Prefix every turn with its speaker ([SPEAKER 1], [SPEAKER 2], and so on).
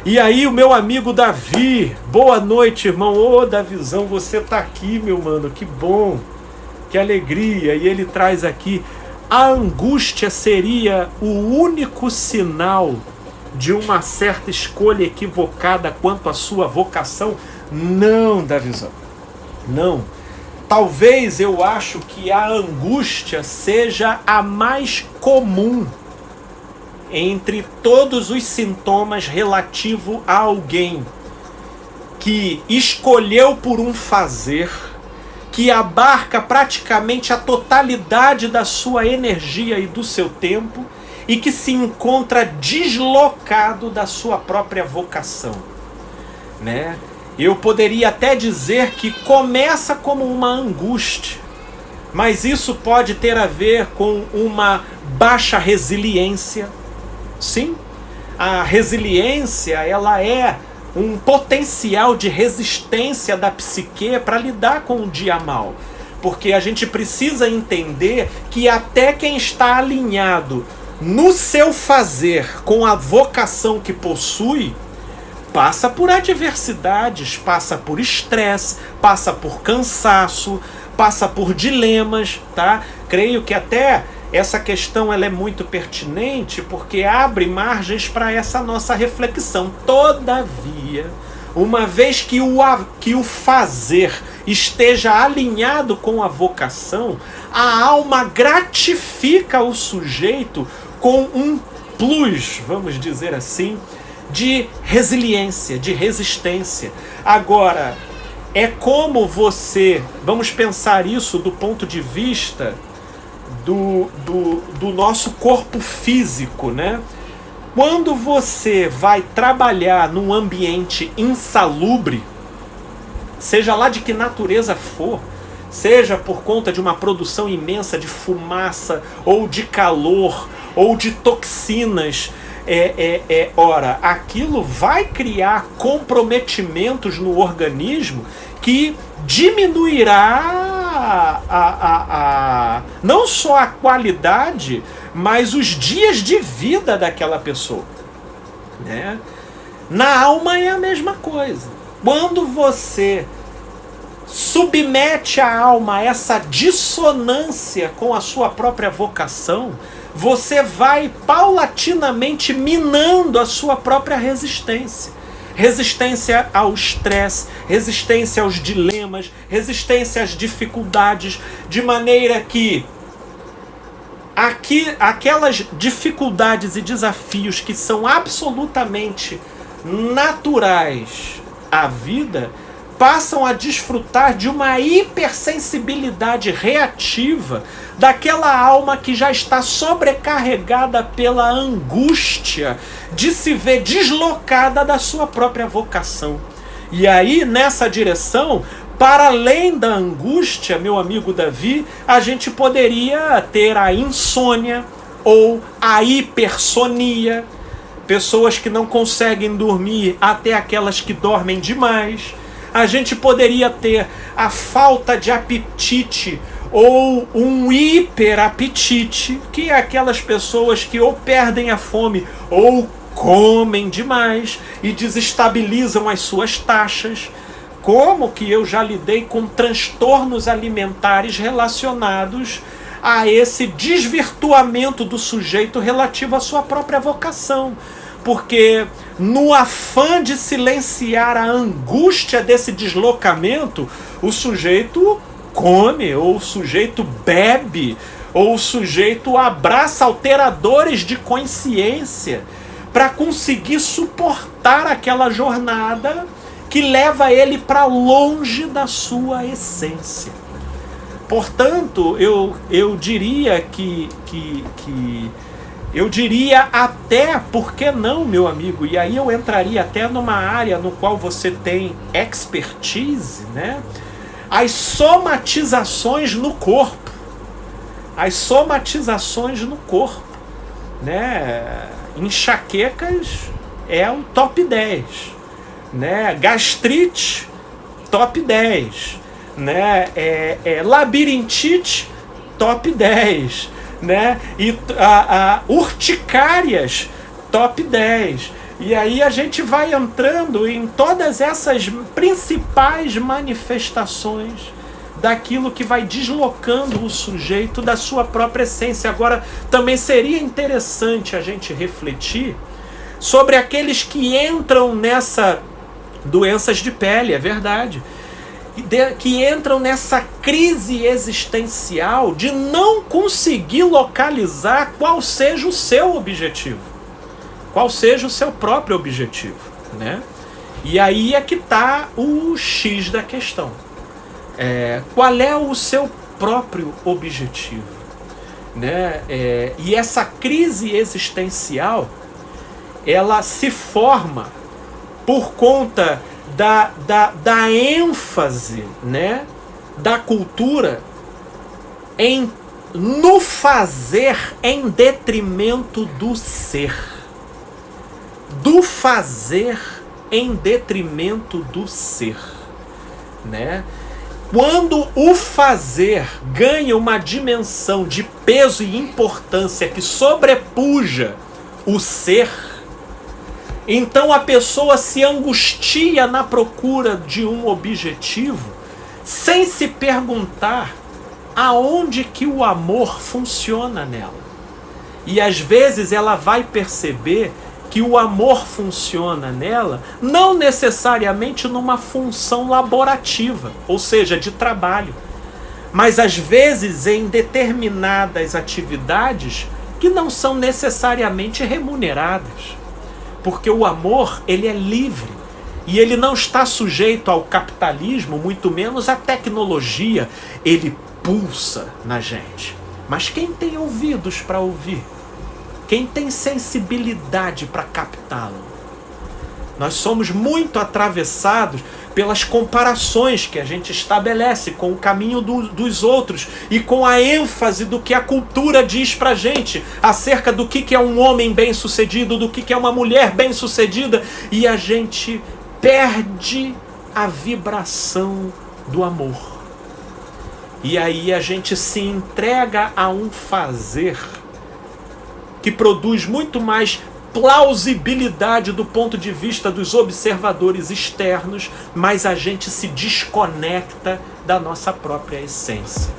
[SPEAKER 1] E aí o meu amigo Davi, boa noite, irmão. Ô, Davizão, você tá aqui, meu mano, que bom, que alegria. E ele traz aqui, a angústia seria o único sinal de uma certa escolha equivocada quanto à sua vocação? Não, Davizão, não. Talvez eu acho que a angústia seja a mais comum entre todos os sintomas relativo a alguém que escolheu por um fazer que abarca praticamente a totalidade da sua energia e do seu tempo e que se encontra deslocado da sua própria vocação, né? Eu poderia até dizer que começa como uma angústia, mas isso pode ter a ver com uma baixa resiliência. Sim, a resiliência, ela é um potencial de resistência da psique para lidar com o dia mal. Porque a gente precisa entender que até quem está alinhado no seu fazer com a vocação que possui, passa por adversidades, passa por estresse, passa por cansaço, passa por dilemas, tá? Creio que até essa questão ela é muito pertinente porque abre margens para essa nossa reflexão. Todavia, uma vez que o fazer esteja alinhado com a vocação, a alma gratifica o sujeito com um plus, vamos dizer assim, de resiliência, de resistência. Agora, é como você, vamos pensar isso do ponto de vista do nosso corpo físico, né? Quando você vai trabalhar num ambiente insalubre, seja lá de que natureza for, seja por conta de uma produção imensa de fumaça, ou de calor, ou de toxinas, ora, aquilo vai criar comprometimentos no organismo que diminuirá não só a qualidade, mas os dias de vida daquela pessoa, né? Na alma é a mesma coisa. Quando você submete a alma a essa dissonância com a sua própria vocação, você vai paulatinamente minando a sua própria resistência. Resistência ao estresse, resistência aos dilemas, resistência às dificuldades, de maneira que aquelas dificuldades e desafios que são absolutamente naturais à vida passam a desfrutar de uma hipersensibilidade reativa daquela alma que já está sobrecarregada pela angústia de se ver deslocada da sua própria vocação. E aí, nessa direção, para além da angústia, meu amigo Davi, a gente poderia ter a insônia ou a hipersonia, pessoas que não conseguem dormir até aquelas que dormem demais. A gente poderia ter a falta de apetite ou um hiperapetite, que é aquelas pessoas que ou perdem a fome ou comem demais e desestabilizam as suas taxas. Como que eu já lidei com transtornos alimentares relacionados a esse desvirtuamento do sujeito relativo à sua própria vocação. Porque no afã de silenciar a angústia desse deslocamento, o sujeito come, ou o sujeito bebe, ou o sujeito abraça alteradores de consciência para conseguir suportar aquela jornada que leva ele para longe da sua essência. Portanto, eu diria eu diria até, por que não, meu amigo? E aí eu entraria até numa área no qual você tem expertise, né? As somatizações no corpo. As somatizações no corpo, né? Enxaquecas é o top 10, né? Gastrite, top 10, né? Labirintite, top 10, né? E urticárias, top 10, E aí a gente vai entrando em todas essas principais manifestações daquilo que vai deslocando o sujeito da sua própria essência. Agora, também seria interessante a gente refletir sobre aqueles que entram nessa doenças de pele, é verdade, que entram nessa crise existencial de não conseguir localizar qual seja o seu objetivo, qual seja o seu próprio objetivo, né? E aí é que está o X da questão. Qual é o seu próprio objetivo, né? E essa crise existencial, ela se forma por conta da ênfase, né, da cultura no fazer em detrimento do ser. Do fazer em detrimento do ser, né? Quando o fazer ganha uma dimensão de peso e importância que sobrepuja o ser, então a pessoa se angustia na procura de um objetivo, sem se perguntar aonde que o amor funciona nela. E às vezes ela vai perceber que o amor funciona nela não necessariamente numa função laborativa, ou seja, de trabalho, mas às vezes em determinadas atividades que não são necessariamente remuneradas. Porque o amor, ele é livre e ele não está sujeito ao capitalismo, muito menos à tecnologia. Ele pulsa na gente. Mas quem tem ouvidos para ouvir? Quem tem sensibilidade para captá-lo? Nós somos muito atravessados pelas comparações que a gente estabelece com o caminho dos outros e com a ênfase do que a cultura diz pra gente acerca do que é um homem bem-sucedido, do que é uma mulher bem-sucedida, e a gente perde a vibração do amor. E aí a gente se entrega a um fazer que produz muito mais plausibilidade do ponto de vista dos observadores externos, mas a gente se desconecta da nossa própria essência.